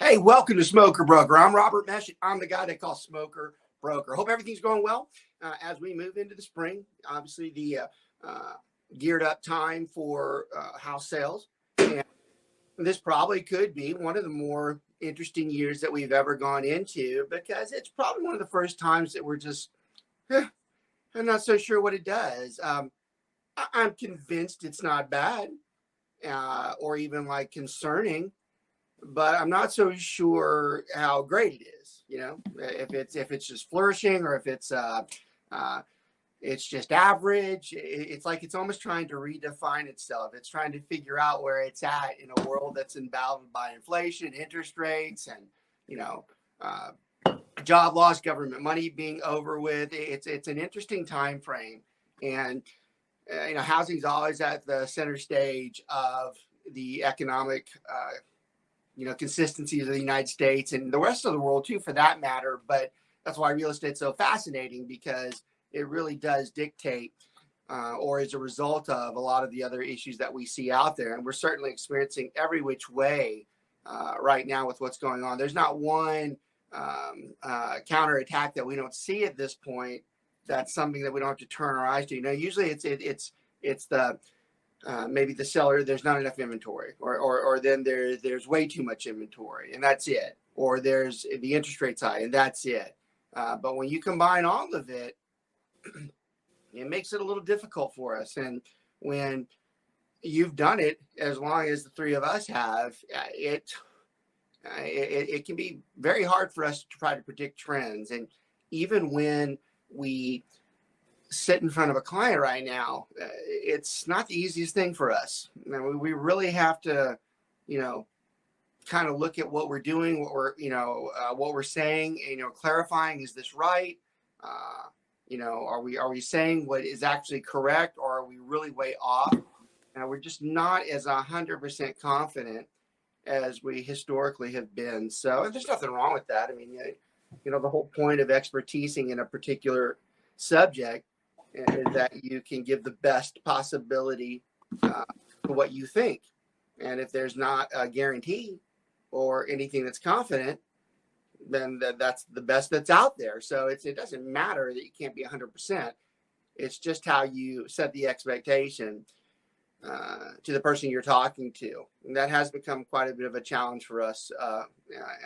Hey, welcome to Smoker Broker. I'm Robert Mesh. I'm the guy they call Smoker Broker. Hope everything's going well as we move into the spring. Obviously, the geared up time for house sales. And this probably could be one of the more interesting years that we've ever gone into, because it's probably one of the first times that we're just, I'm not so sure what it does. I'm convinced it's not bad or even like concerning, but I'm not so sure how great it is. You know, if it's just flourishing, or if it's just average. It's like it's almost trying to redefine itself. It's trying to figure out where it's at in a world that's embattled by inflation, interest rates, and job loss, government money being over with. It's an interesting time frame, and housing is always at the center stage of the economic consistencies of the United States and the rest of the world too, for that matter. But that's why real estate's so fascinating, because it really does dictate or is a result of a lot of the other issues that we see out there. And we're certainly experiencing every which way right now with what's going on. There's not one counterattack that we don't see at this point. That's something that we don't have to turn our eyes to. Usually it's the maybe the seller, there's not enough inventory, or then there's way too much inventory, and that's it. Or there's the interest rate's high, and that's it. But when you combine all of it, it makes it a little difficult for us. And when you've done it as long as the three of us have, it can be very hard for us to try to predict trends. And even when we sit in front of a client right now, it's not the easiest thing for us. We really have to, kind of look at what we're doing, what we're saying, clarifying, is this right? Are we saying what is actually correct, or are we really way off? And we're just not as 100% confident as we historically have been. So there's nothing wrong with that. I mean, the whole point of expertising in a particular subject is that you can give the best possibility to what you think. And if there's not a guarantee or anything that's confident, then that's the best that's out there. So it doesn't matter that you can't be 100%. It's just how you set the expectation to the person you're talking to. And that has become quite a bit of a challenge for us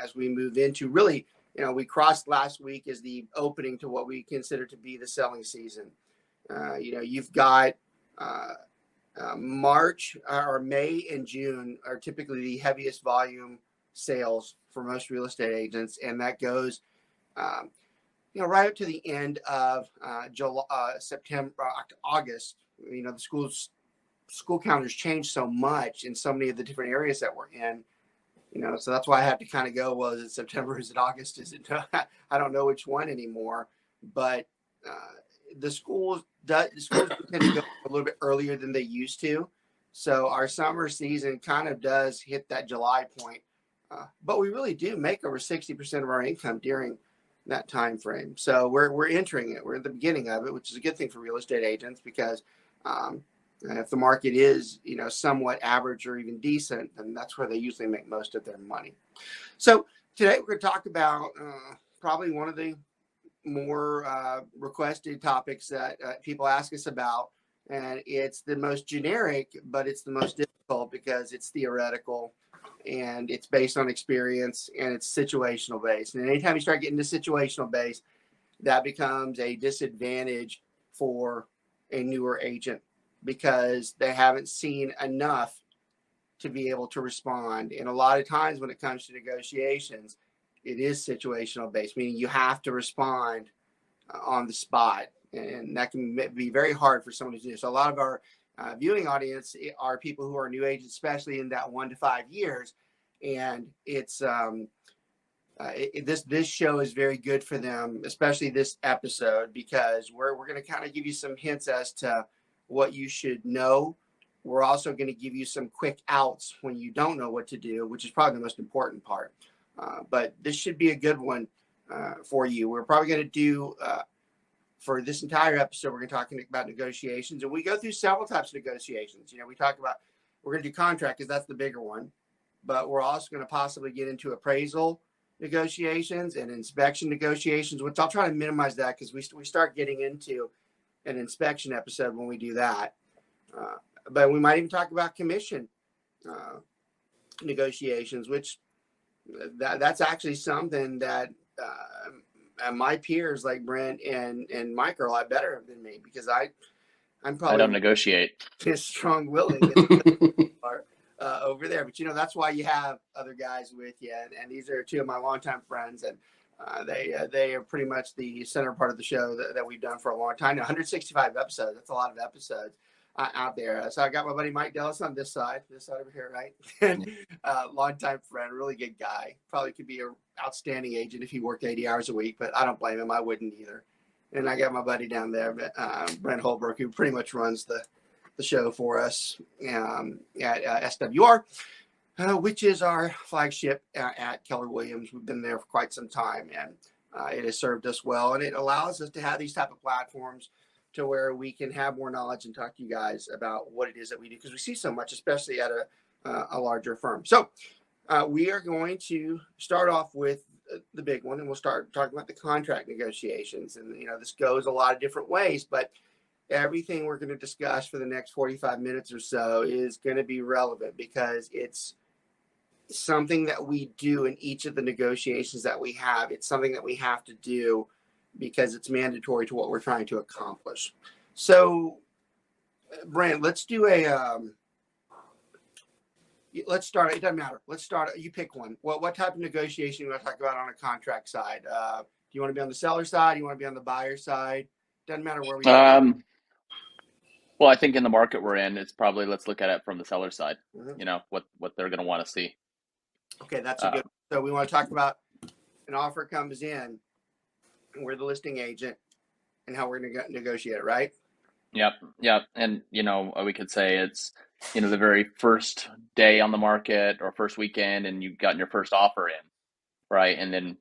as we move into really, we crossed last week as the opening to what we consider to be the selling season. You've got March or May and June are typically the heaviest volume sales for most real estate agents. And that goes, right up to the end of July, September, August. The school calendars change so much in so many of the different areas that we're in. So that's why I have to kind of go, well, is it September? Is it August? Is it, I don't know which one anymore, but the schools tend to go a little bit earlier than they used to. So our summer season kind of does hit that July point. But we really do make over 60% of our income during that time frame. So we're entering it. We're at the beginning of it, which is a good thing for real estate agents, because if the market is, somewhat average or even decent, then that's where they usually make most of their money. So today we're going to talk about probably one of the more requested topics that people ask us about. And it's the most generic, but it's the most difficult because it's theoretical and it's based on experience and it's situational based. And anytime you start getting to situational based, that becomes a disadvantage for a newer agent, because they haven't seen enough to be able to respond. And a lot of times when it comes to negotiations, it is situational based, meaning you have to respond on the spot. And that can be very hard for someone to do. So a lot of our viewing audience are people who are new agents, especially in that 1 to 5 years. And it's this show is very good for them, especially this episode, because we're going to kind of give you some hints as to what you should know. We're also going to give you some quick outs when you don't know what to do, which is probably the most important part. But this should be a good one for you. We're probably going to do, for this entire episode, we're going to talk about negotiations. And we go through several types of negotiations. We're going to do contract, because that's the bigger one. but we're also going to possibly get into appraisal negotiations and inspection negotiations, which I'll try to minimize that because we start getting into an inspection episode when we do that. But we might even talk about commission negotiations, which that's actually something that my peers like Brent and Mike are a lot better than me, because I'm probably, I don't negotiate. Just strong-willing over there. But that's why you have other guys with you, and these are two of my longtime friends, and they are pretty much the center part of the show that we've done for a long time now. 165 episodes. That's a lot of episodes out there. So I got my buddy Mike Dellis on this side over here, right? And longtime friend, really good guy. Probably could be an outstanding agent if he worked 80 hours a week, but I don't blame him. I wouldn't either. And I got my buddy down there, Brent Holbrook, who pretty much runs the show for us at SWR, which is our flagship at Keller Williams. We've been there for quite some time, and it has served us well. And it allows us to have these type of platforms to where we can have more knowledge and talk to you guys about what it is that we do, because we see so much, especially at a larger firm. So we are going to start off with the big one, and we'll start talking about the contract negotiations. And this goes a lot of different ways, but everything we're going to discuss for the next 45 minutes or so is going to be relevant, because it's something that we do in each of the negotiations that we have. It's something that we have to do because it's mandatory to what we're trying to accomplish. So, Brent, let's do let's start. It doesn't matter. Let's start. You pick one. What type of negotiation you want to talk about on a contract side? Do you want to be on the seller side? Do you want to be on the buyer side? Doesn't matter where we are. Well, I think in the market we're in, it's probably, let's look at it from the seller side. Mm-hmm. What they're going to want to see. Okay, that's a good. So we want to talk about an offer comes in, and we're the listing agent, and how we're going to negotiate it, right? Yep. And we could say it's the very first day on the market or first weekend, and you've gotten your first offer in, right? And then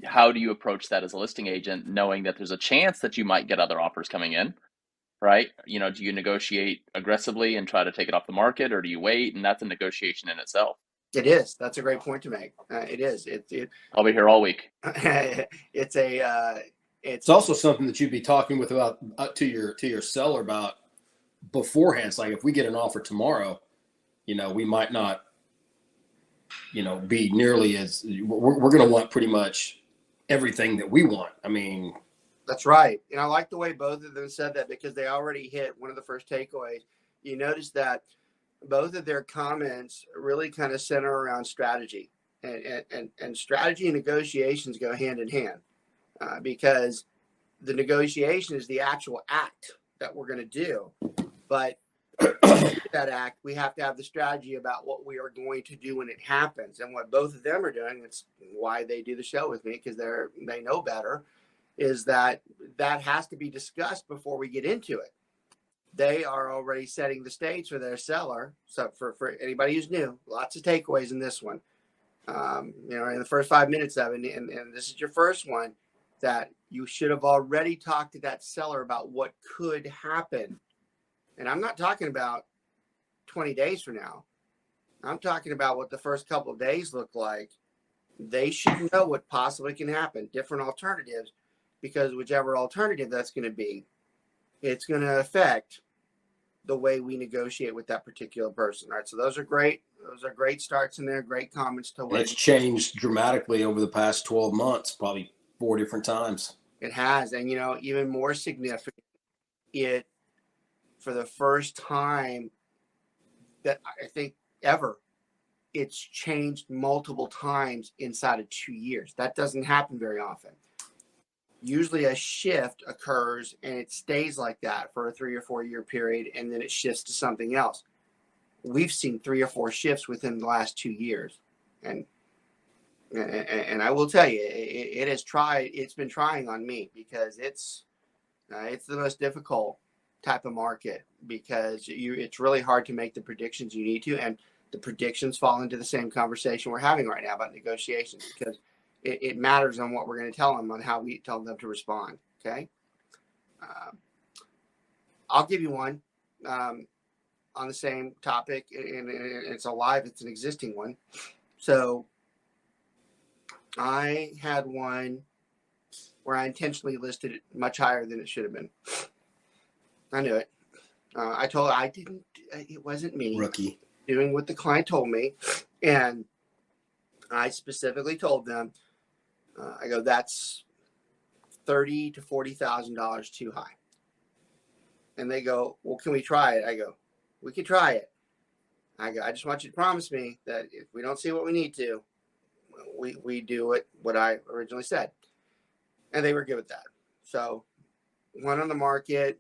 how do you approach that as a listing agent, knowing that there's a chance that you might get other offers coming in, right? Do you negotiate aggressively and try to take it off the market, or do you wait? And that's a negotiation in itself. It is. That's a great point to make. It is. I'll be here all week. It's also something that you'd be talking with about to your seller about beforehand. It's like, if we get an offer tomorrow, we might not, be nearly as we're going to want pretty much everything that we want. I mean, that's right. And I like the way both of them said that, because they already hit one of the first takeaways. You notice that both of their comments really kind of center around strategy, and strategy and negotiations go hand in hand, because the negotiation is the actual act that we're going to do. But that act, we have to have the strategy about what we are going to do when it happens. And what both of them are doing, it's why they do the show with me, because they know better, is that has to be discussed before we get into it. They are already setting the stage for their seller. So for anybody who's new, lots of takeaways in this one. In the first 5 minutes of it, and this is your first one, that you should have already talked to that seller about what could happen. And I'm not talking about 20 days from now. I'm talking about what the first couple of days look like. They should know what possibly can happen, different alternatives, because whichever alternative that's going to be, it's going to affect the way we negotiate with that particular person. All right. So those are great. Those are great starts in there. Great comments to it's changed dramatically over the past 12 months, probably 4 different times. It has. And, even more significant, for the first time that I think ever, it's changed multiple times inside of 2 years. That doesn't happen very often. Usually a shift occurs and it stays like that for a 3 or 4 year period, and then it shifts to something else. We've seen 3 or 4 shifts within the last 2 years. And I will tell you, it's been trying on me, because it's the most difficult type of market, because it's really hard to make the predictions you need to, and the predictions fall into the same conversation we're having right now about negotiations, because it matters on what we're going to tell them, on how we tell them to respond. Okay. I'll give you one. I'll on the same topic, and it's alive. It's an existing one. So I had one where I intentionally listed it much higher than it should have been. I knew it. It wasn't me. Rookie. Doing what the client told me. And I specifically told them, I go, that's $30,000 to $40,000 too high. And they go, well, can we try it? I go, we can try it. I go, I just want you to promise me that if we don't see what we need to, we do what I originally said. And they were good with that. So went on the market.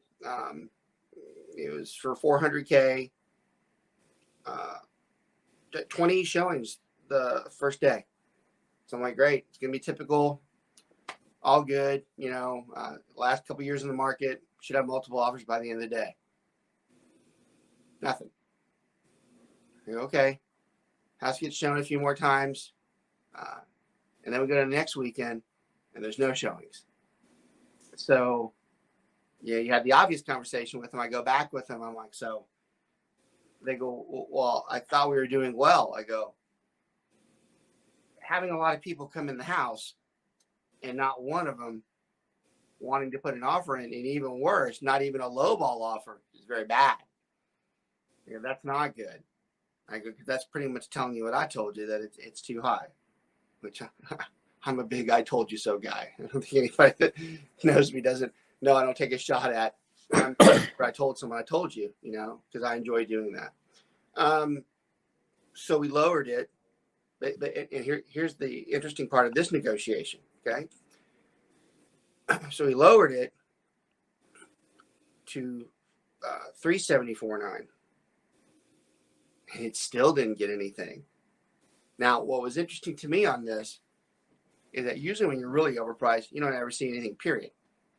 It was for $400K, 20 showings the first day. So I'm like, great. It's going to be typical. All good. Last couple years in the market, should have multiple offers by the end of the day. Nothing. I go, okay. House gets shown a few more times. And then we go to the next weekend and there's no showings. So you had the obvious conversation with them. I go back with them. I'm like, so they go, well, I thought we were doing well. I go, having a lot of people come in the house and not one of them wanting to put an offer in, and even worse, not even a lowball offer, is very bad. That's not good. I go, that's pretty much telling you what I told you, that it's too high, which I'm a big I told you so guy. I don't think anybody that knows me doesn't know I don't take a shot at. I told someone I told you, because I enjoy doing that. So we lowered it. And here's the interesting part of this negotiation. Okay. So we lowered it to $374.9, and it still didn't get anything. Now, what was interesting to me on this is that usually when you're really overpriced, you don't ever see anything, period.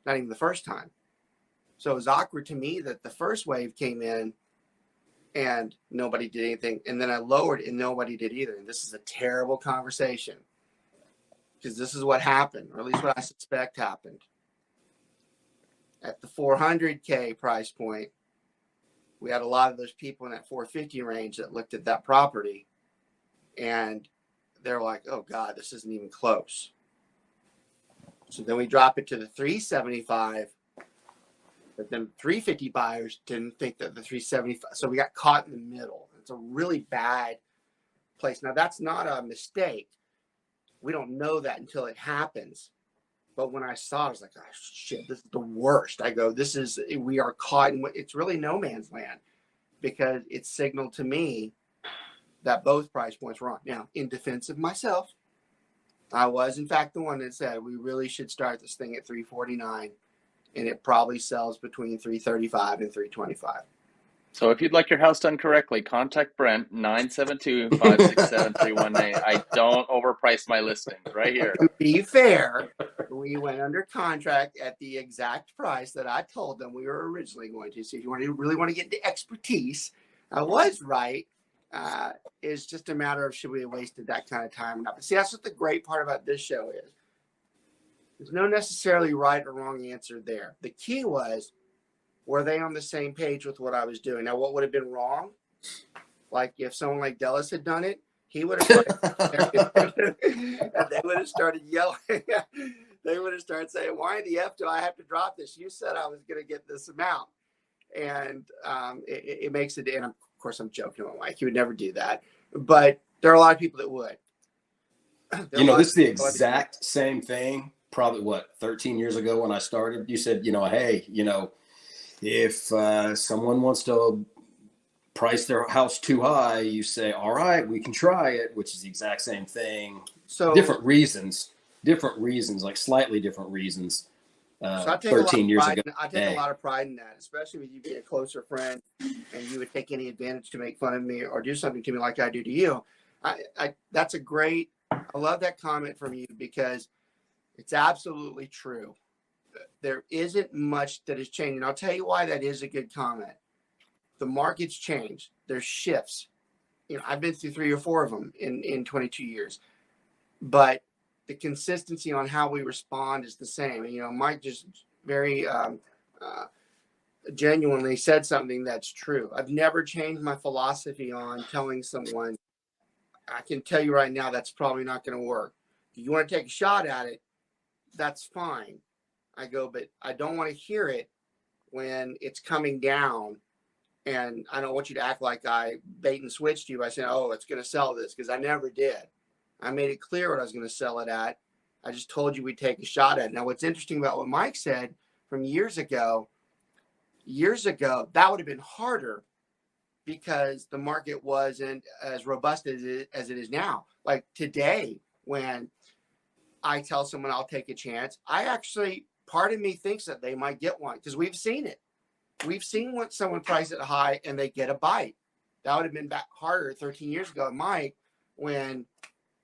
Not even the first time. So it was awkward to me that the first wave came in and nobody did anything. And then I lowered and nobody did either. And this is a terrible conversation, because this is what happened, or at least what I suspect happened. At the $400K price point, we had a lot of those people in that $450 range that looked at that property and they're like, oh God, this isn't even close. So then we drop it to the $375, but then $350 buyers didn't think that the $375. So we got caught in the middle. It's a really bad place. Now that's not a mistake. We don't know that until it happens. But when I saw it, I was like, oh shit, this is the worst. I go, we are caught in it's really no man's land, because it signaled to me that both price points were on. Now, in defense of myself, I was in fact the one that said we really should start this thing at $349, and it probably sells between $335 and $325. So if you'd like your house done correctly, contact Brent, 972-567-3198. I don't overprice my listings right here. To be fair, we went under contract at the exact price that I told them we were originally going to. So if you really want to get into expertise, I was right. It's just a matter of should we have wasted that kind of time or not. But see, that's what the great part about this show is. There's no necessarily right or wrong answer there. The key was, were they on the same page with what I was doing? Now, what would have been wrong? Like if someone like Dallas had done it, he would have they would have started yelling. They would have started saying, why the F do I have to drop this? You said I was going to get this amount. And it makes it, and of course I'm joking with Mike. He would never do that. But there are a lot of people that would. This is the exact same thing. Probably 13 years ago when I started, you said, hey, if someone wants to price their house too high, you say, all right, we can try it, which is the exact same thing. So different reasons, like slightly different reasons. So I take 13 years ago. I take a lot of pride in that, especially with you being a closer friend and you would take any advantage to make fun of me or do something to me like I do to you. That's a great, I love that comment from you, because it's absolutely true. There isn't much that has changed. And I'll tell you why that is a good comment. The market's changed. There's shifts. I've been through 3 or 4 of them in 22 years. But the consistency on how we respond is the same. And, Mike just very genuinely said something that's true. I've never changed my philosophy on telling someone, I can tell you right now, that's probably not going to work. If you want to take a shot at it, that's fine. I go, but I don't want to hear it when it's coming down. And I don't want you to act like I bait and switched you by saying, oh, it's going to sell this, because I never did. I made it clear what I was going to sell it at. I just told you we'd take a shot at it. Now, what's interesting about what Mike said from years ago, that would have been harder because the market wasn't as robust as it is now. Like today, when I tell someone I'll take a chance, part of me thinks that they might get one, because we've seen it. We've seen when someone price it high and they get a bite. That would have been back harder 13 years ago, Mike, when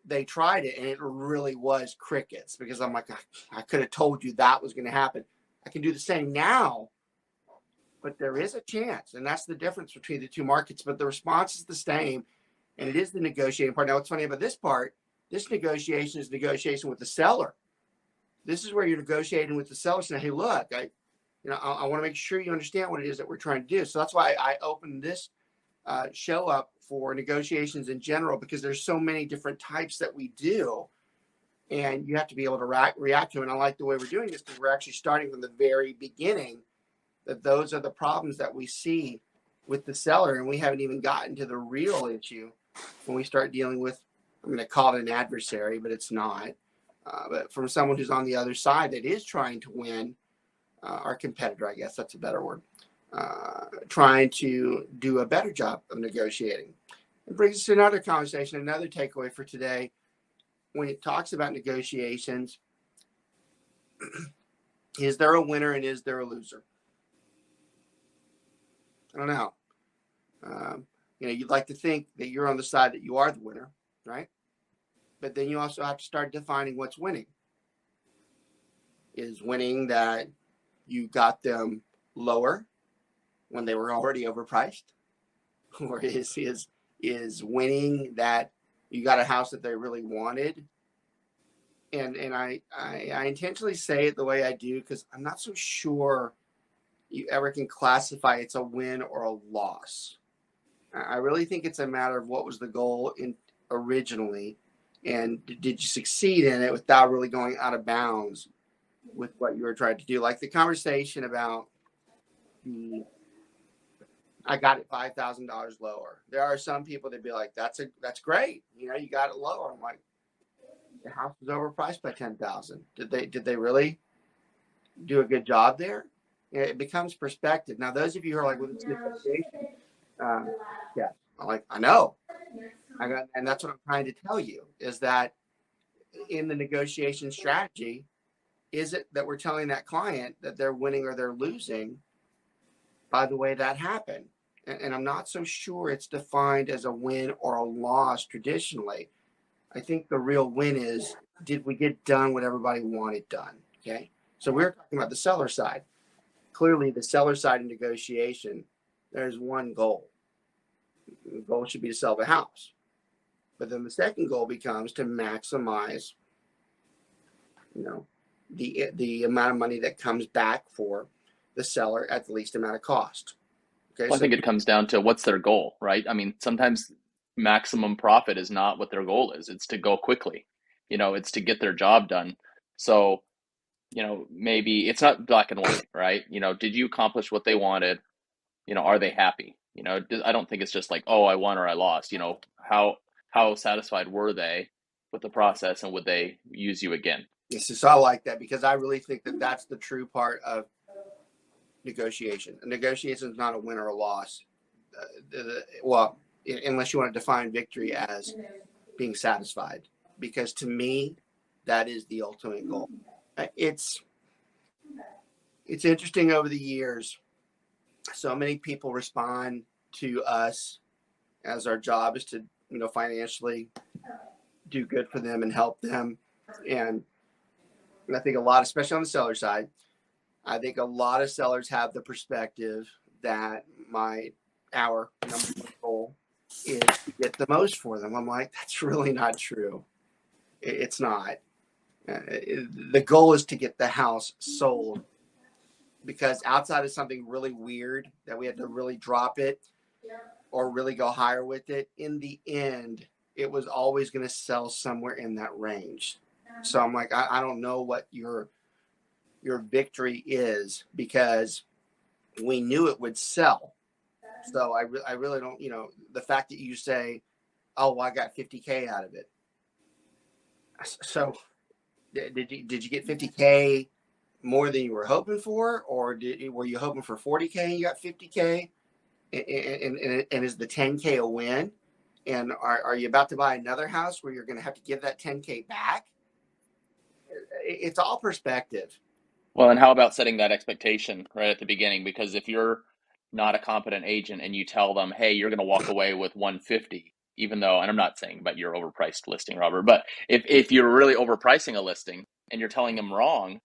they tried it and it really was crickets, because I'm like, I could have told you that was going to happen. I can do the same now, but there is a chance. And that's the difference between the two markets. But the response is the same, and it is the negotiating part. Now, what's funny about this part, this negotiation is negotiation with the seller. This is where you're negotiating with the seller saying, hey, look, I want to make sure you understand what it is that we're trying to do. So that's why I opened this show up for negotiations in general, because there's so many different types that we do, and you have to be able to react to it. And I like the way we're doing this, because we're actually starting from the very beginning, that those are the problems that we see with the seller, and we haven't even gotten to the real issue when we start dealing with, I'm going to call it an adversary, but it's not. But from someone who's on the other side that is trying to win, our competitor, I guess that's a better word, trying to do a better job of negotiating. It brings us to another conversation, another takeaway for today. When it talks about negotiations, is there a winner and is there a loser? I don't know. You'd like to think that you're on the side that you are the winner, right? But then you also have to start defining what's winning. Is winning that you got them lower when they were already overpriced? Or is winning that you got a house that they really wanted? And I intentionally say it the way I do, because I'm not so sure you ever can classify it's a win or a loss. I really think it's a matter of what was the goal originally, and did you succeed in it without really going out of bounds with what you were trying to do. Like the conversation about I got it $5,000 lower. There are some people that be like, that's great. You got it lower. I'm like, the house was overpriced by $10,000. Did they really do a good job there? It becomes perspective. Now, those of you who are like, well, it's negotiation. Yeah, I know. And that's what I'm trying to tell you, is that in the negotiation strategy, is it that we're telling that client that they're winning or they're losing by the way that happened? And I'm not so sure it's defined as a win or a loss traditionally. I think the real win is, did we get done what everybody wanted done? Okay. So we're talking about the seller side. Clearly, the seller side in negotiation, there's one goal. The goal should be to sell the house. But then the second goal becomes to maximize, the amount of money that comes back for the seller at the least amount of cost. Okay. Well, I think it comes down to what's their goal, right? I mean, sometimes maximum profit is not what their goal is. It's to go quickly. It's to get their job done. So, maybe it's not black and white, right? Did you accomplish what they wanted? Are they happy? I don't think it's just like, oh, I won or I lost. How satisfied were they with the process, and would they use you again? Yes, so I like that, because I really think that that's the true part of negotiation. A negotiation is not a win or a loss. Unless you want to define victory as being satisfied, because to me, that is the ultimate goal. It's interesting over the years. So many people respond to us as our job is to, financially do good for them and help them. And I think a lot, especially on the seller side, I think a lot of sellers have the perspective that our number one goal is to get the most for them. I'm like, that's really not true. It's not. The goal is to get the house sold because outside of something really weird that we had to really drop it or really go higher with it, in the end, it was always going to sell somewhere in that range. So I'm like, I don't know what your victory is, because we knew it would sell. So I really don't, the fact that you say, oh, well, I got 50K out of it. So did you get 50K more than you were hoping for, or were you hoping for 40K and you got 50K? And is the 10K a win? And are you about to buy another house where you're going to have to give that 10K back? It's all perspective. Well, and how about setting that expectation right at the beginning? Because if you're not a competent agent and you tell them, hey, you're going to walk away with 150, even though, and I'm not saying about your overpriced listing, Robert, but if you're really overpricing a listing and you're telling them wrong,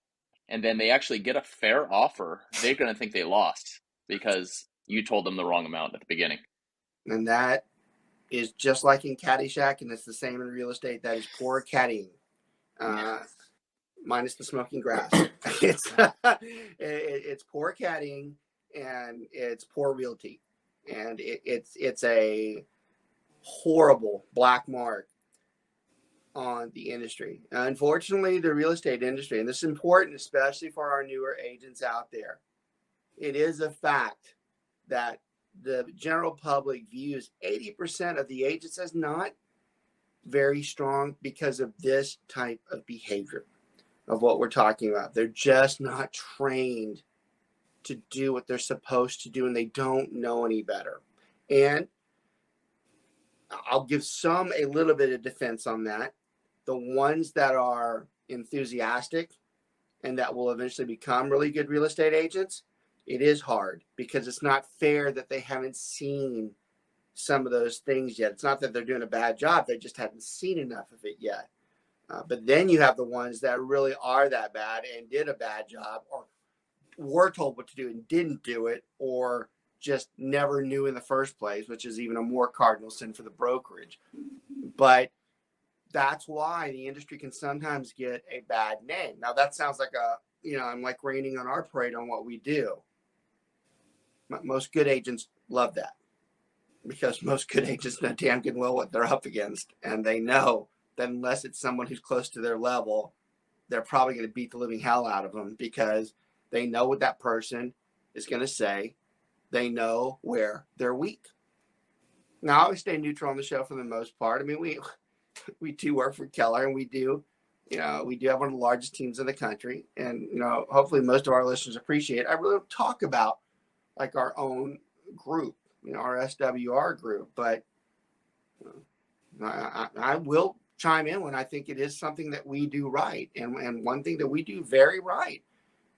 and then they actually get a fair offer, they're going to think they lost because you told them the wrong amount at the beginning. And that is just like in Caddyshack, and it's the same in real estate. That is poor caddying. Minus the smoking grass. It's poor caddying, and it's poor realty, and it's a horrible black mark on the industry. Unfortunately, the real estate industry, and this is important, especially for our newer agents out there, it is a fact that the general public views 80% of the agents as not very strong because of this type of behavior. Of what we're talking about. They're just not trained to do what they're supposed to do, and they don't know any better. And I'll give some a little bit of defense on that. The ones that are enthusiastic and that will eventually become really good real estate agents, it is hard because it's not fair that they haven't seen some of those things yet. It's not that they're doing a bad job. They just haven't seen enough of it yet. But then you have the ones that really are that bad and did a bad job, or were told what to do and didn't do it, or just never knew in the first place, which is even a more cardinal sin for the brokerage. But that's why the industry can sometimes get a bad name. Now that sounds like I'm like raining on our parade on what we do. Most good agents love that, because most good agents know damn good well what they're up against, and they know that unless it's someone who's close to their level, they're probably going to beat the living hell out of them, because they know what that person is going to say. They know where they're weak. Now, I always stay neutral on the show for the most part. I mean, we do work for Keller, and we do have one of the largest teams in the country. And, hopefully most of our listeners appreciate it. I really don't talk about like our own group, our SWR group, but I will chime in when I think it is something that we do right. And one thing that we do very right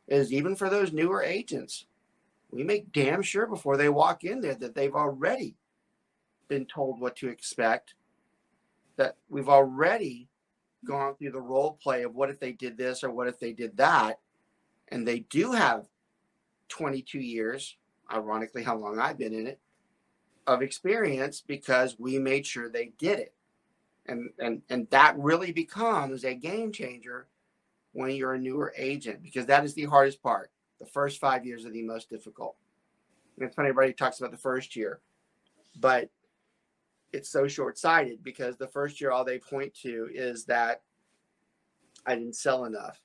is, even for those newer agents, we make damn sure before they walk in there that they've already been told what to expect, that we've already gone through the role play of what if they did this or what if they did that. And they do have 22 years, ironically how long I've been in it, of experience, because we made sure they did it. And that really becomes a game changer when you're a newer agent, because that is the hardest part. The first 5 years are the most difficult. And it's funny, everybody talks about the first year, but it's so short-sighted, because the first year, all they point to is that I didn't sell enough.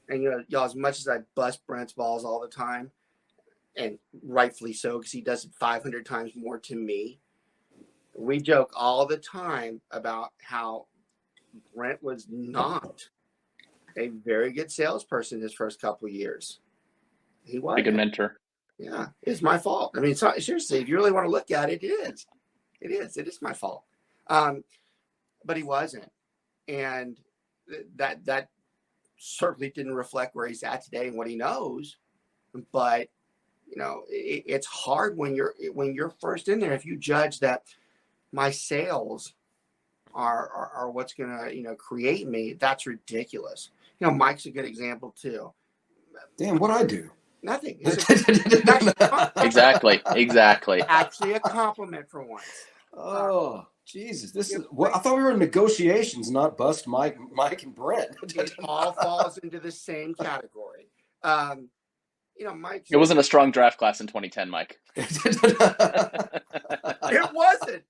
And, y'all, as much as I bust Brent's balls all the time, and rightfully so, because he does it 500 times more to me, we joke all the time about how Brent was not a very good salesperson his first couple of years. He was a good mentor. Yeah, it's my fault. I mean, seriously, if you really want to look at it, it is my fault. But he wasn't, and that certainly didn't reflect where he's at today and what he knows. But it's hard when you're first in there. If you judge that my sales are what's gonna create me, that's ridiculous. Mike's a good example too. Damn, what I do? Nothing. Exactly. Actually, a compliment for once. Oh, Jesus! This is what I thought we were in negotiations, not bust Mike and Brent. It all falls into the same category. Mike. It wasn't a strong draft class in 2010, Mike. It wasn't.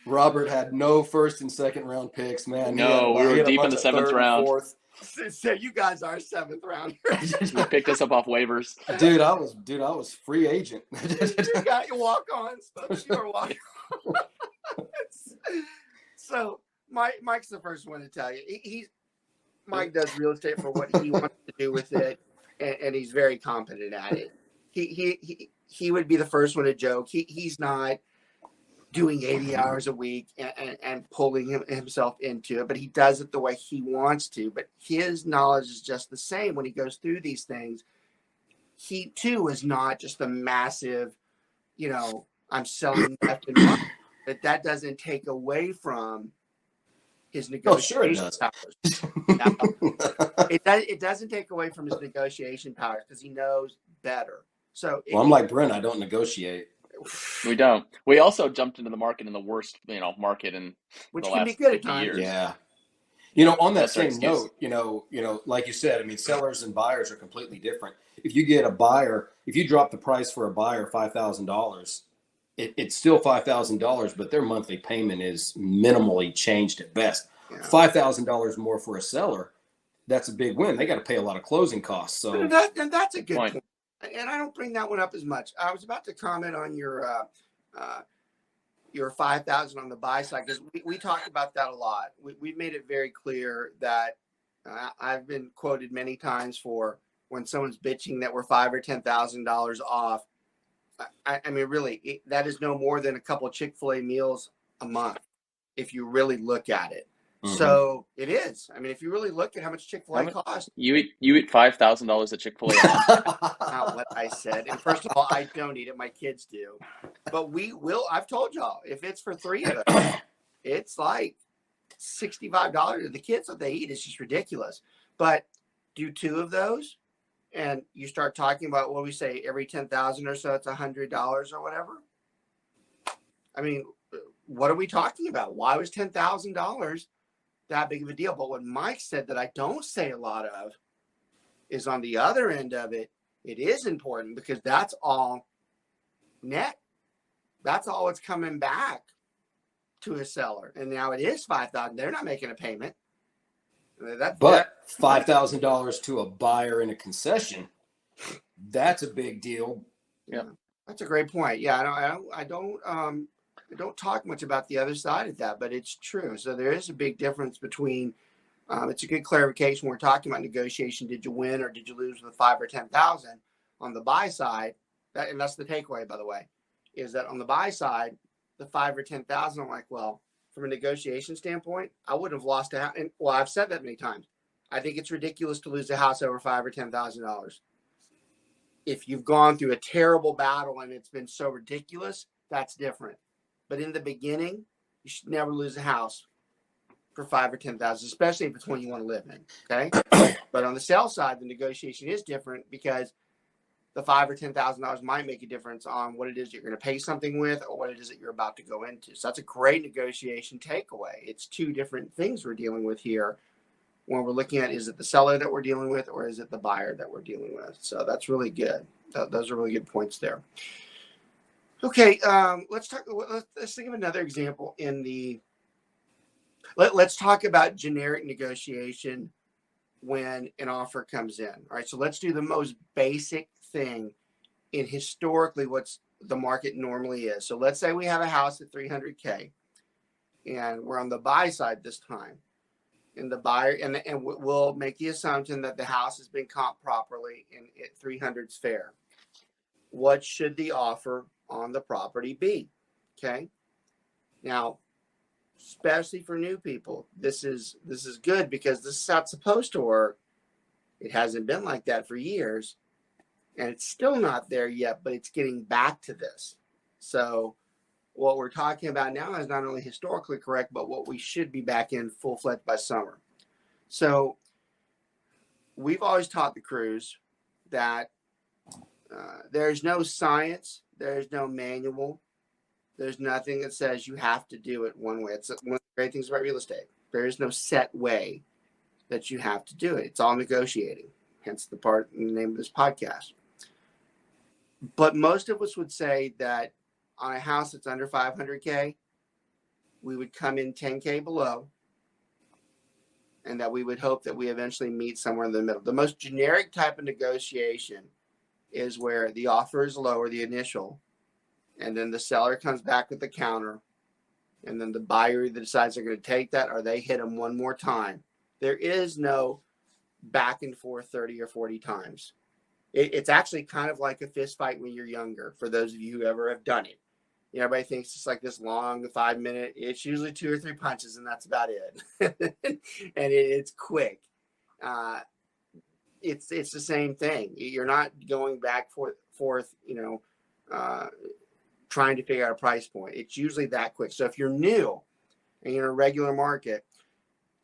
Robert had no first and second round picks, man. No, we were deep in the 7th round. So you guys are 7th round. You picked us up off waivers. Dude, I was free agent. You got your walk-ons. You were walk-ons. So Mike's the first one to tell you. Mike does real estate for what he wants to do with it, and he's very competent at it. He would be the first one to joke. He's not doing 80 hours a week and pulling himself into it, but he does it the way he wants to. But his knowledge is just the same when he goes through these things. He too is not just a massive, I'm selling left and right. That doesn't take away from his negotiation powers. It doesn't take away from his negotiation powers because he knows better. So I'm like Brent. I don't negotiate. We don't. We also jumped into the market in the worst, market in which the can last be good 50 at times. years. Yeah. On that same note, like you said, I mean, sellers and buyers are completely different. If you get a buyer, if you drop the price for a buyer $5,000, it's still $5,000, but their monthly payment is minimally changed at best. Yeah. $5,000 more for a seller, that's a big win. They got to pay a lot of closing costs. So and that's a good point. And I don't bring that one up as much. I was about to comment on your 5,000 on the buy side because we talked about that a lot. We've made it very clear that I've been quoted many times for when someone's bitching that we're $5,000 or $10,000 off. I mean, really, that is no more than a couple of Chick-fil-A meals a month if you really look at it. Mm-hmm. So it is. I mean, if you really look at how much Chick-fil-A costs. You eat $5,000 at Chick-fil-A. Not what I said. And first of all, I don't eat it. My kids do. But we will. I've told y'all, if it's for 3 of us, it's like $65 to the kids that they eat. It's just ridiculous. But do 2 of those, and you start talking about what we say every 10,000 or so, it's $100 or whatever. I mean, what are we talking about? Why was $10,000 that big of a deal? But what Mike said that I don't say a lot of is on the other end of it, it is important because that's all net. That's all it's coming back to a seller. And now it is $5,000. They're not making a payment. But $5,000 to a buyer in a concession, that's a big deal. Yeah, that's a great point. Yeah, I don't talk much about the other side of that, but it's true. So there is a big difference between. It's a good clarification. We're talking about negotiation. Did you win or did you lose with 5,000 or 10,000 on the buy side? And that's the takeaway, by the way, is that on the buy side, the 5,000 or 10,000. I'm like, well, from a negotiation standpoint, I wouldn't have lost a house. And well, I've said that many times. I think it's ridiculous to lose a house over $5,000 or $10,000. If you've gone through a terrible battle and it's been so ridiculous, that's different. But in the beginning, you should never lose a house for $5,000 or $10,000, especially if it's one you want to live in. Okay. But on the sell side, the negotiation is different because the $5,000 or $10,000 might make a difference on what it is you're going to pay something with or what it is that you're about to go into. So that's a great negotiation takeaway. It's 2 different things we're dealing with here when we're looking at, is it the seller that we're dealing with or is it the buyer that we're dealing with? So that's really good. Those are really good points there. Okay, let's think of another example in the. Let's talk about generic negotiation when an offer comes in. All right, so let's do the most basic thing in historically what's the market normally is. So let's say we have a house at $300K, and we're on the buy side this time, and the buyer and we'll make the assumption that the house has been comped properly and at 300 is fair. What should the offer on the property be? Okay. Now, especially for new people, this is good because this is how it's supposed to work. It hasn't been like that for years, and it's still not there yet, but it's getting back to this. So what we're talking about now is not only historically correct, but what we should be back in full-fledged by summer. So we've always taught the crews that there's no science, there's no manual, there's nothing that says you have to do it one way. It's one of the great things about real estate. There is no set way that you have to do it. It's all negotiating. hence the part in the name of this podcast. But most of us would say that on a house that's under 500K, we would come in 10K below, and that we would hope that we eventually meet somewhere in the middle. The most generic type of negotiation is where the offer is lower, the initial, and then the seller comes back with the counter, and then the buyer either decides they're going to take that or they hit them one more time. There is no back and forth 30 or 40 times. It's actually kind of like a fist fight when you're younger, for those of you who ever have done it. You know, everybody thinks it's like this long 5 minute. It's usually 2 or 3 punches, and that's about it. And it's quick. It's the same thing. You're not going back forth, trying to figure out a price point. It's usually that quick. So if you're new and you're in a regular market,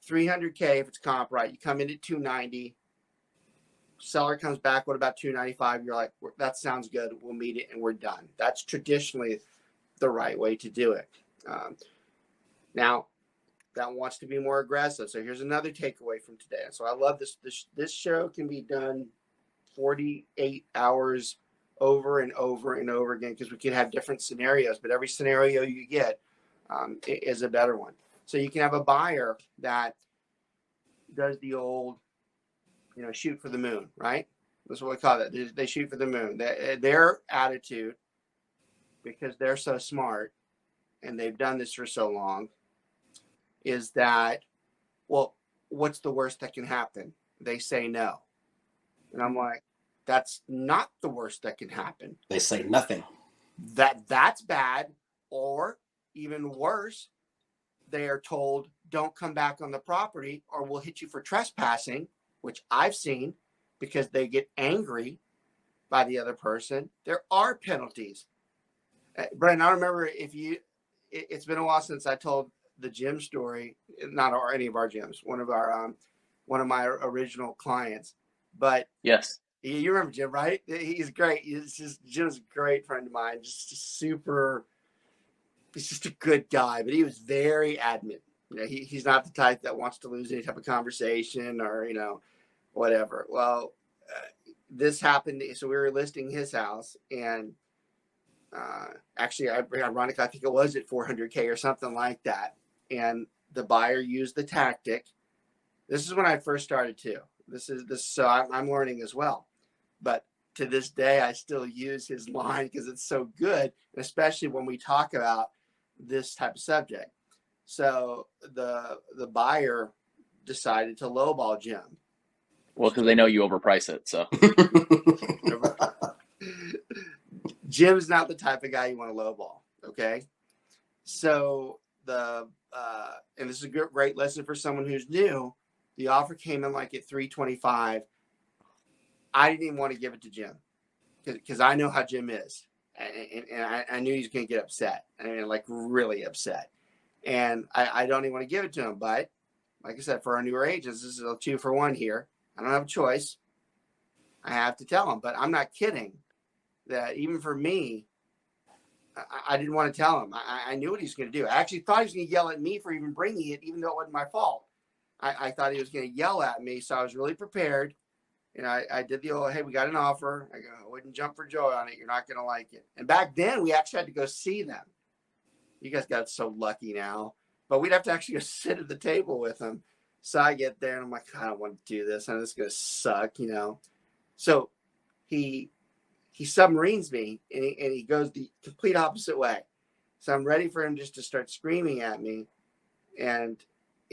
300K if it's comp right, you come in at 290. Seller comes back, what about 295? You're like, that sounds good. We'll meet it and we're done. That's traditionally the right way to do it. Now, that wants to be more aggressive. So here's another takeaway from today. So I love this. This show can be done 48 hours over and over and over again, because we can have different scenarios, but every scenario you get is a better one. So you can have a buyer that does the old, shoot for the moon, right? That's what we call it. They shoot for the moon. Their attitude, because they're so smart and they've done this for so long, is that, well, what's the worst that can happen? They say no. And I'm like, that's not the worst that can happen. They say nothing. That's bad. Or even worse, they are told, don't come back on the property or we'll hit you for trespassing, which I've seen, because they get angry by the other person. There are penalties. Brandon, I remember it's been a while since I told the gym story, not any of our gyms, one of my original clients, but yes, you remember Jim, right? He's great. Jim's a great friend of mine. He's just a good guy, but he was very adamant. He's not the type that wants to lose any type of conversation or, whatever. Well, this happened. So we were listing his house, and actually, ironically, I think it was at 400K or something like that. And the buyer used the tactic. This is when I first started too. So I'm learning as well. But to this day, I still use his line because it's so good, especially when we talk about this type of subject. So the buyer decided to lowball Jim. Well, because they know you overprice it. So Jim's not the type of guy you want to lowball. Okay. So and this is a great lesson for someone who's new. The offer came in like at 325. I didn't even want to give it to Jim because I know how Jim is. And I knew he was going to get upset. Like really upset. And I don't even want to give it to him. But like I said, for our newer agents, this is a 2-for-1 here. I don't have a choice. I have to tell him. But I'm not kidding that even for me, I didn't want to tell him. I knew what he was going to do. I actually thought he was going to yell at me for even bringing it, even though it wasn't my fault. I thought he was going to yell at me. So I was really prepared. And I did the old, hey, we got an offer. I go, I wouldn't jump for joy on it. You're not going to like it. And back then, we actually had to go see them. You guys got so lucky now. But we'd have to actually go sit at the table with them. So I get there, and I'm like, I don't want to do this. And it's going to suck, So he submarines me, and he goes the complete opposite way. So I'm ready for him just to start screaming at me. And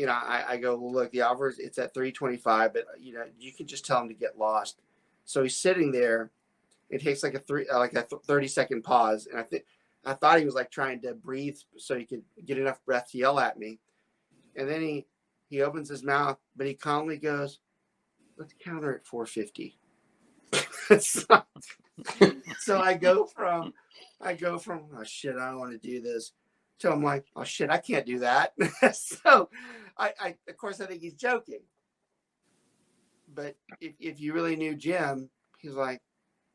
I go, well, look, the offer it's at 325, but you can just tell him to get lost. So he's sitting there. It takes like a 30-second pause, and I thought he was like trying to breathe so he could get enough breath to yell at me. And then he opens his mouth, but he calmly goes, let's counter at 450. So I go from, oh shit, I don't want to do this. So I'm like, oh shit, I can't do that. So I of course I think he's joking. But if you really knew Jim, he's like,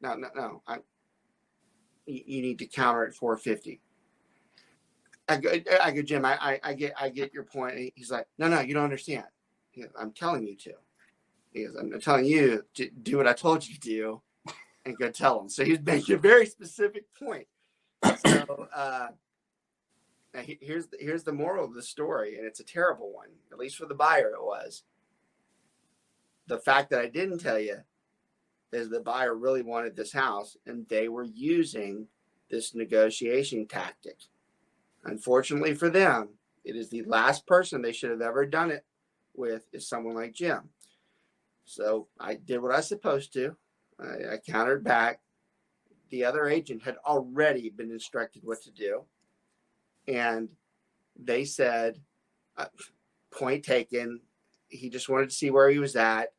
no. You need to counter at 450. I go, Jim, I get your point. He's like, no, you don't understand. I'm telling you to. He goes, I'm telling you to do what I told you to do and go tell them. So he was making a very specific point. So here's the moral of the story, and it's a terrible one, at least for the buyer it was. The fact that I didn't tell you is the buyer really wanted this house, and they were using this negotiation tactic. Unfortunately for them, it is the last person they should have ever done it with is someone like Jim. So I did what I was supposed to. I countered back. The other agent had already been instructed what to do. And they said, point taken. He just wanted to see where he was at.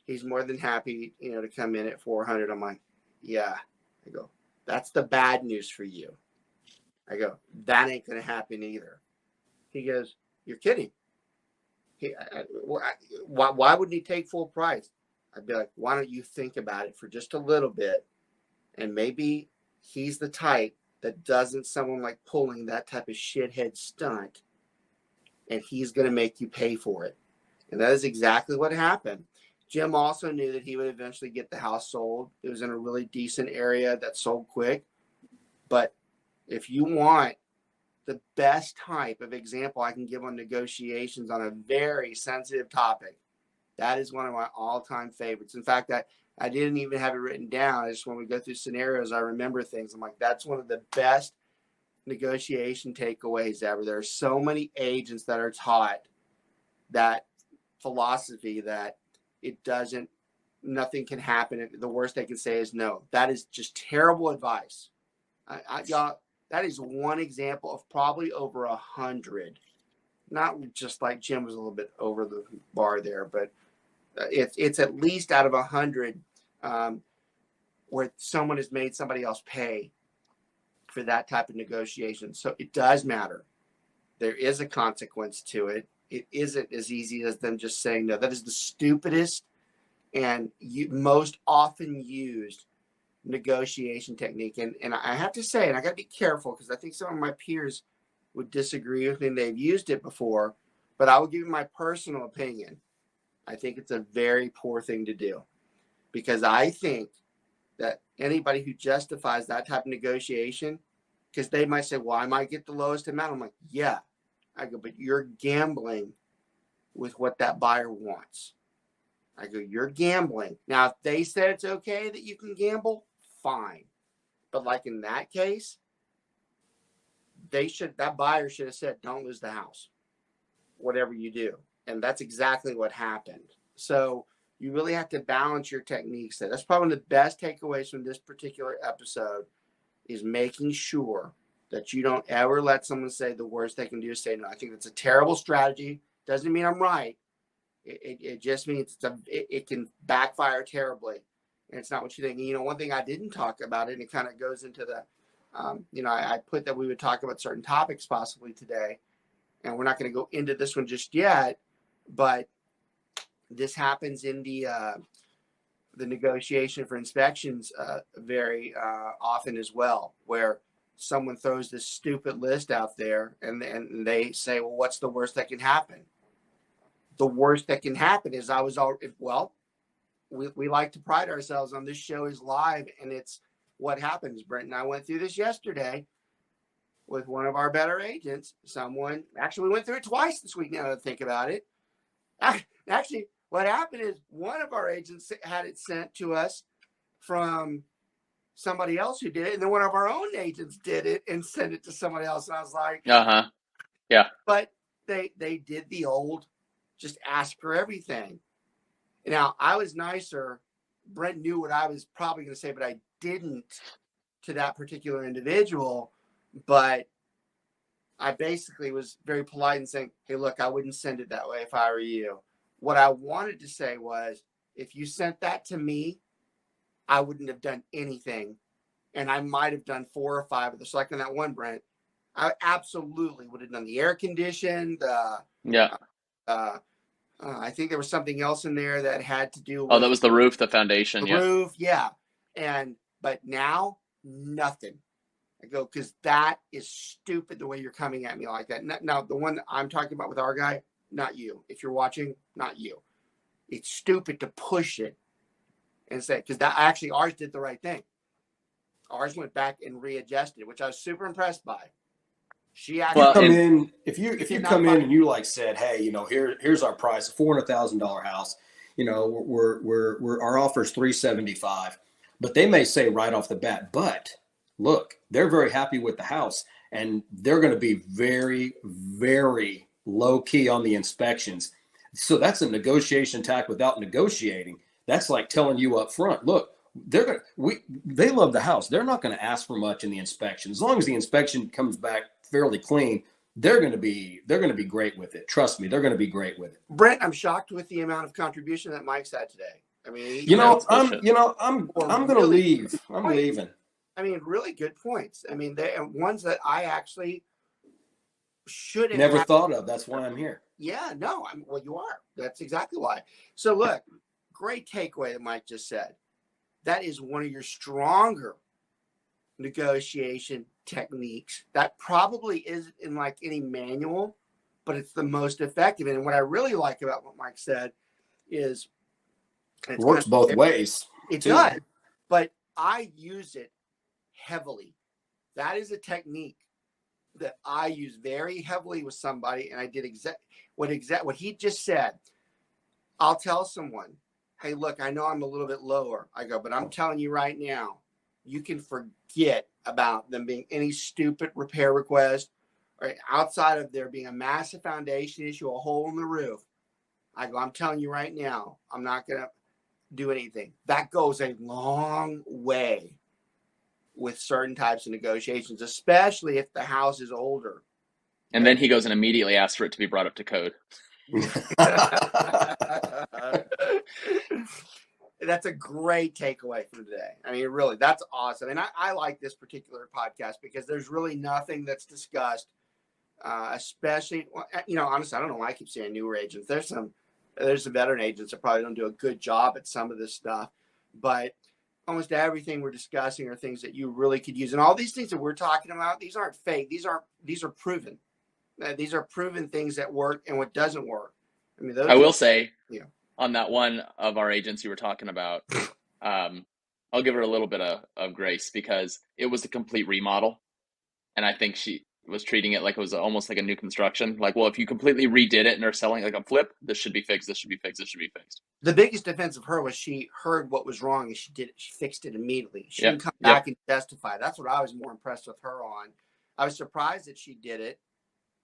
He's more than happy, to come in at 400. I'm like, yeah. I go, that's the bad news for you. I go, that ain't going to happen either. He goes, you're kidding. Why wouldn't he take full price? I'd be like, why don't you think about it for just a little bit? And maybe he's the type that doesn't someone like pulling that type of shithead stunt, and he's going to make you pay for it. And that is exactly what happened. Jim also knew that he would eventually get the house sold. It was in a really decent area that sold quick. But if you want the best type of example I can give on negotiations on a very sensitive topic, that is one of my all-time favorites. In fact, I didn't even have it written down. I just, when we go through scenarios, I remember things. I'm like, that's one of the best negotiation takeaways ever. There are so many agents that are taught that philosophy that nothing can happen. The worst they can say is no. That is just terrible advice. Y'all, that is one example of probably over 100. Not just like Jim was a little bit over the bar there, but it's at least out of 100 where someone has made somebody else pay for that type of negotiation. So it does matter. There is a consequence to it. It isn't as easy as them just saying no. That is the stupidest and most often used negotiation technique. And I have to say, and I got to be careful because I think some of my peers would disagree with me and they've used it before, but I will give you my personal opinion. I think it's a very poor thing to do because I think that anybody who justifies that type of negotiation, because they might say, well, I might get the lowest amount. I'm like, yeah. I go, but you're gambling with what that buyer wants. I go, you're gambling. Now, if they said it's okay that you can gamble, fine. But like in that case, that buyer should have said, don't lose the house, whatever you do. And that's exactly what happened. So you really have to balance your techniques there. That's probably one of the best takeaways from this particular episode is making sure that you don't ever let someone say the worst they can do is say no. I think that's a terrible strategy. Doesn't mean I'm right. It just means it can backfire terribly. And it's not what you think. And, one thing I didn't talk about, and it kind of goes into the, I put that we would talk about certain topics possibly today. And we're not going to go into this one just yet. But this happens in the negotiation for inspections very often as well, where someone throws this stupid list out there and they say, well, what's the worst that can happen? The worst that can happen is we like to pride ourselves on this show is live and it's what happens. Brent and I went through this yesterday with one of our better agents. We went through it twice this week now that I think about it. Actually, what happened is one of our agents had it sent to us from somebody else who did it, and then one of our own agents did it and sent it to somebody else. And I was like, yeah. But they did the old, just ask for everything. Now I was nicer. Brent knew what I was probably going to say, but I didn't to that particular individual. But I basically was very polite and saying, hey, look, I wouldn't send it that way if I were you. What I wanted to say was, if you sent that to me, I wouldn't have done anything. And I might have done 4 or 5 of this. Like in that one, Brent, I absolutely would have done the air conditioned. I think there was something else in there that had to do with. Oh, that was the roof, the foundation. The roof, yeah. But now, nothing. I go, because that is stupid the way you're coming at me like that. Now, the one I'm talking about with our guy, not you. If you're watching, not you. it's stupid to push it and say, because that actually ours did the right thing. Ours went back and readjusted, which I was super impressed by. She actually if you come in and you like said, hey, here's our price, a $400,000 house, we're our offer is $375,000, but they may say right off the bat, but look, they're very happy with the house and they're going to be very, very low key on the inspections. So that's a negotiation tack without negotiating. That's like telling you up front, look, they love the house. They're not going to ask for much in the inspection. As long as the inspection comes back fairly clean, they're going to be great with it. Trust me, they're going to be great with it. Brent, I'm shocked with the amount of contribution that Mike's had today. I mean, I'm going to leave. I'm leaving. I mean, really good points. I mean, they ones that I actually should have never thought of. That's why I'm here. Yeah, no, well, you are. That's exactly why. So look, great takeaway that Mike just said. That is one of your stronger negotiation techniques. That probably isn't in like any manual, but it's the most effective. And what I really like about what Mike said is it works both ways. It does, but I use it heavily. That is a technique that I use very heavily with somebody, and I did what he just said. I'll tell someone, hey, look, I know I'm a little bit lower. I go, but I'm telling you right now, you can forget about them being any stupid repair request or outside of there being a massive foundation issue, a hole in the roof. I go, I'm telling you right now, I'm not going to do anything. That goes a long way with certain types of negotiations, especially if the house is older. And then he goes and immediately asks for it to be brought up to code. That's a great takeaway from today. I mean, really, that's awesome. And I like this particular podcast because there's really nothing that's discussed, especially, honestly, I don't know why I keep saying newer agents. There's some veteran agents that probably don't do a good job at some of this stuff, but almost everything we're discussing are things that you really could use. And all these things that we're talking about, these aren't fake. These are proven. These are proven things that work and what doesn't work. I mean, I will say, on that one of our agents you were talking about, I'll give her a little bit of grace because it was a complete remodel. And I think she was treating it like it was almost like a new construction. Like, well, if you completely redid it and are selling like a flip, this should be fixed. This should be fixed. This should be fixed. The biggest defense of her was she heard what was wrong and she did it. She fixed it immediately. She didn't come back and testify. That's what I was more impressed with her on. I was surprised that she did it.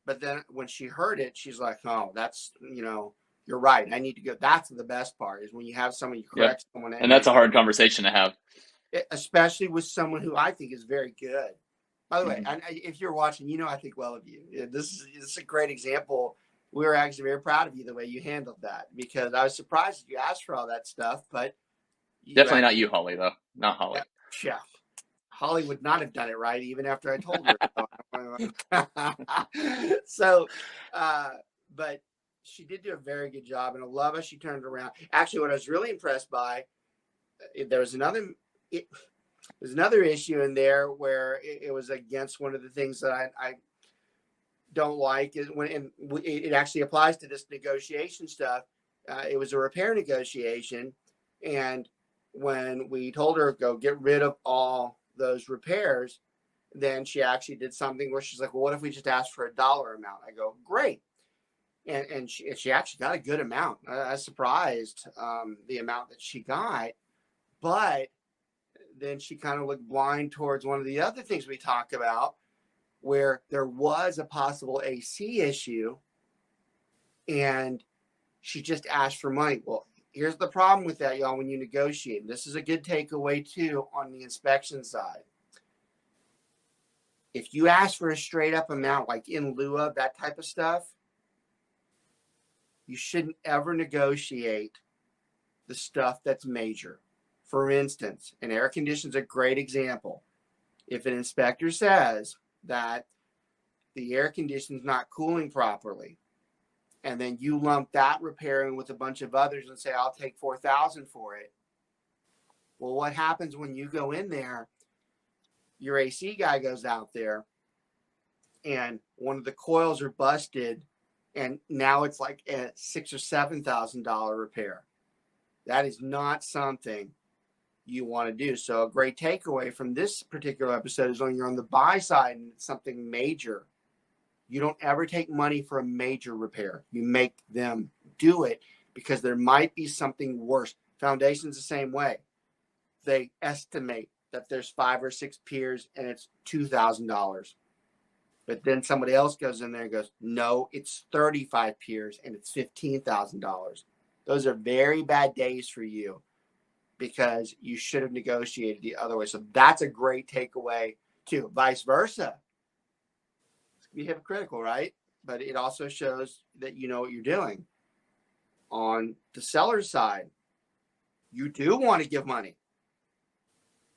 But then when she heard it, she's like, oh, that's, you're right. I need to go. That's the best part is when you have someone, you correct someone. And that's a hard conversation to have. Especially with someone who I think is very good. By the way, if you're watching, I think well of you. This is a great example. We were actually very proud of you the way you handled that because I was surprised that you asked for all that stuff. But definitely not you, Holly, though. Not Holly. Yeah. Holly would not have done it right even after I told her. So, but she did do a very good job, and I love how she turned it around. Actually, what I was really impressed by, there's another issue in there where it was against one of the things that I don't like is when it actually applies to this negotiation stuff. It was a repair negotiation, and when we told her go get rid of all those repairs, then she actually did something where she's like, well, what if we just asked for $1 amount? I go, great. And she actually got a good amount. I was surprised the amount that she got, but then she kind of looked blind towards one of the other things we talked about where there was a possible AC issue and she just asked for money. Well, here's the problem with that, y'all, when you negotiate. This is a good takeaway, too, on the inspection side. If you ask for a straight-up amount, like in lieu of that type of stuff, you shouldn't ever negotiate the stuff that's major. For instance, an air conditioner is a great example. If an inspector says that the air conditioner is not cooling properly, and then you lump that repair in with a bunch of others and say, I'll take $4,000 for it. Well, what happens when you go in there, your AC guy goes out there and one of the coils are busted and now it's like a $6,000 or $7,000 repair. That is not something you want to do. So a great takeaway from this particular episode is when you're on the buy side and it's something major, you don't ever take money for a major repair. You make them do it because there might be something worse. Foundation's the same way. They estimate that there's 5 or 6 piers and it's $2,000. But then somebody else goes in there and goes, no, it's 35 piers and it's $15,000. Those are very bad days for you because you should have negotiated the other way. So that's a great takeaway too. Vice versa. It's going to be hypocritical, right? But it also shows that you know what you're doing. On the seller's side, you do want to give money.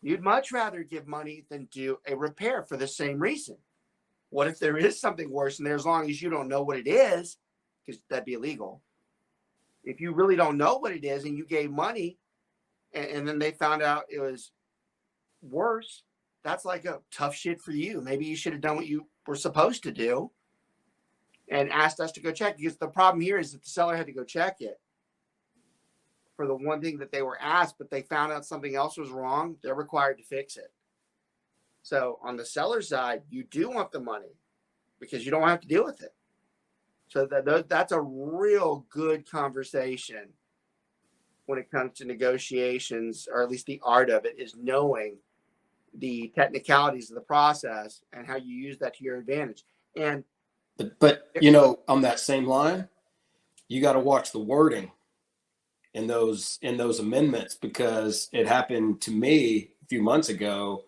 You'd much rather give money than do a repair for the same reason. What if there is something worse in there, as long as you don't know what it is, because that'd be illegal. If you really don't know what it is and you gave money and then they found out it was worse, that's like a tough shit for you. Maybe you should have done what you were supposed to do and asked us to go check, because the problem here is that the seller had to go check it for the one thing that they were asked, but they found out something else was wrong. They're required to fix it. So on the seller side, you do want the money because you don't have to deal with it. So that's a real good conversation when it comes to negotiations, or at least the art of it, is knowing the technicalities of the process and how you use that to your advantage. And but you know, on that same line, you got to watch the wording in those amendments, because it happened to me a few months ago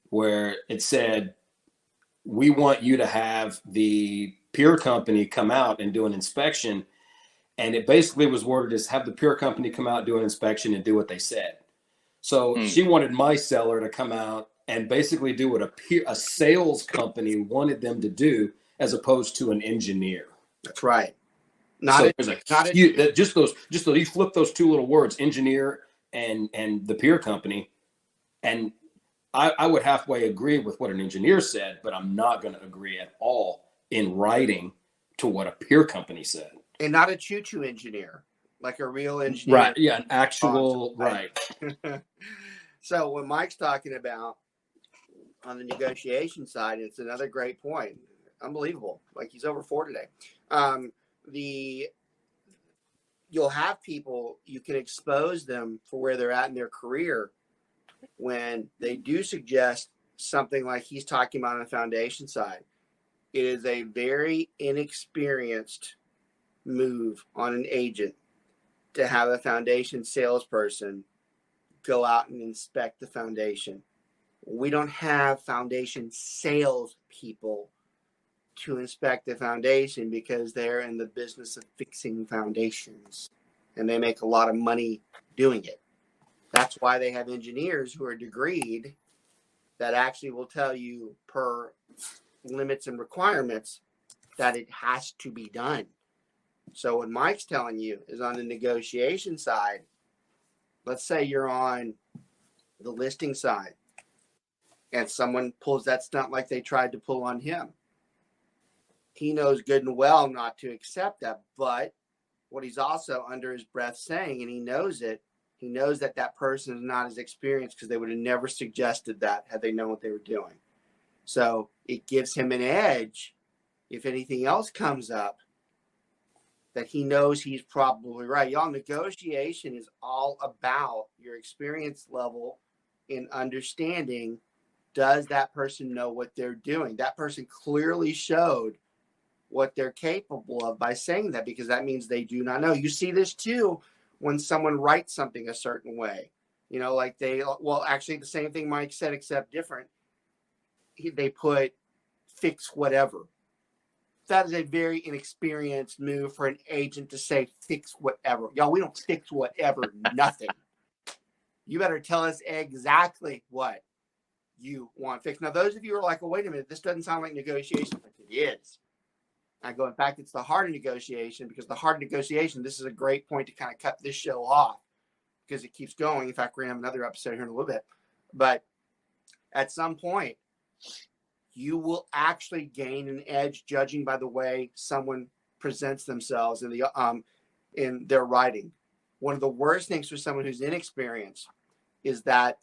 where it said, we want you to have the peer company come out and do an inspection. And it basically was worded as, have the peer company come out, do an inspection, and do what they said. So she wanted my seller to come out and basically do what a sales company wanted them to do, as opposed to an engineer. That's right. Just those you flip those two little words, engineer and the peer company, and I would halfway agree with what an engineer said, but I'm not going to agree at all in writing to what a peer company said. And not a choo-choo engineer, like a real engineer. Right. Yeah. An actual, right. So what Mike's talking about on the negotiation side, it's another great point. Unbelievable. Like, he's over 4 today. You'll have people, you can expose them for where they're at in their career when they do suggest something like he's talking about on the foundation side. It is a very inexperienced move on an agent to have a foundation salesperson go out and inspect the foundation. We don't have foundation sales people to inspect the foundation because they're in the business of fixing foundations and they make a lot of money doing it. That's why they have engineers who are degreed that actually will tell you per limits and requirements that it has to be done. So what Mike's telling you is, on the negotiation side, let's say you're on the listing side and someone pulls that stunt like they tried to pull on him. He knows good and well not to accept that. But what he's also under his breath saying, and he knows it, he knows that that person is not as experienced, because they would have never suggested that had they known what they were doing. So it gives him an edge if anything else comes up, that he knows he's probably right. Y'all, negotiation is all about your experience level in understanding, does that person know what they're doing? That person clearly showed what they're capable of by saying that, because that means they do not know. You see this too when someone writes something a certain way. You know, like actually the same thing Mike said, except different. They put fix whatever. That is a very inexperienced move for an agent to say fix whatever. Y'all, we don't fix whatever, nothing. You better tell us exactly what you want fixed. Now, those of you who are like, well, wait a minute, this doesn't sound like negotiation. But it is. I go, in fact, it's the heart of negotiation, because the heart of negotiation, this is a great point to kind of cut this show off, because it keeps going. In fact, we're going to have another episode here in a little bit. But at some point, you will actually gain an edge judging by the way someone presents themselves in their writing. One of the worst things for someone who's inexperienced is that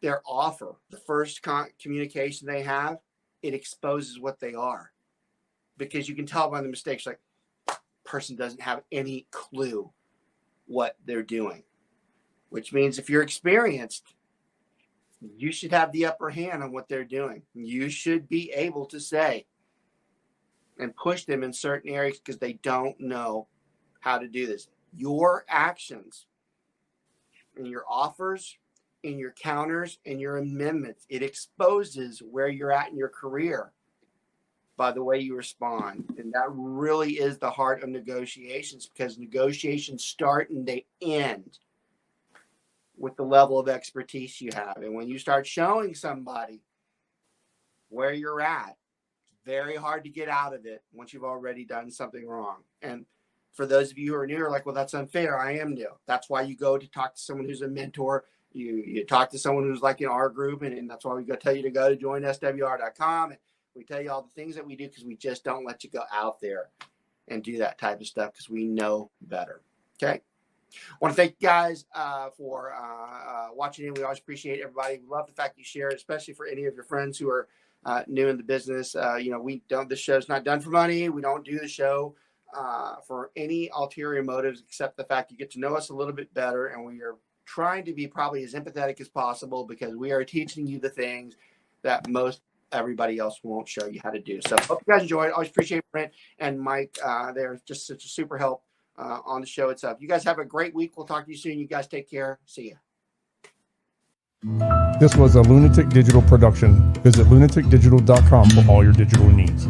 their offer, the first communication they have, it exposes what they are, because you can tell by the mistakes, like, person doesn't have any clue what they're doing, which means if you're experienced, you should have the upper hand on what they're doing. You should be able to say and push them in certain areas because they don't know how to do this. Your actions and your offers and your counters and your amendments, it exposes where you're at in your career by the way you respond. And that really is the heart of negotiations, because negotiations start and they end with the level of expertise you have. And when you start showing somebody where you're at, it's very hard to get out of it once you've already done something wrong. And for those of you who are new, are like, well, that's unfair. I am new. That's why you go to talk to someone who's a mentor. You talk to someone who's like in our group, and that's why we go tell you to go to joinswr.com. And we tell you all the things that we do, because we just don't let you go out there and do that type of stuff, because we know better. Okay. I want to thank you guys for watching in. We always appreciate everybody. We love the fact you share it, especially for any of your friends who are new in the business. This show's not done for money. We don't do the show for any ulterior motives, except the fact you get to know us a little bit better. And we are trying to be probably as empathetic as possible, because we are teaching you the things that most everybody else won't show you how to do. So hope you guys enjoy it. Always appreciate Brent and Mike. They're just such a super help on the show itself. You guys have a great week. We'll talk to you soon. You guys take care. See ya. This was a Lunatic Digital production. Visit lunaticdigital.com for all your digital needs.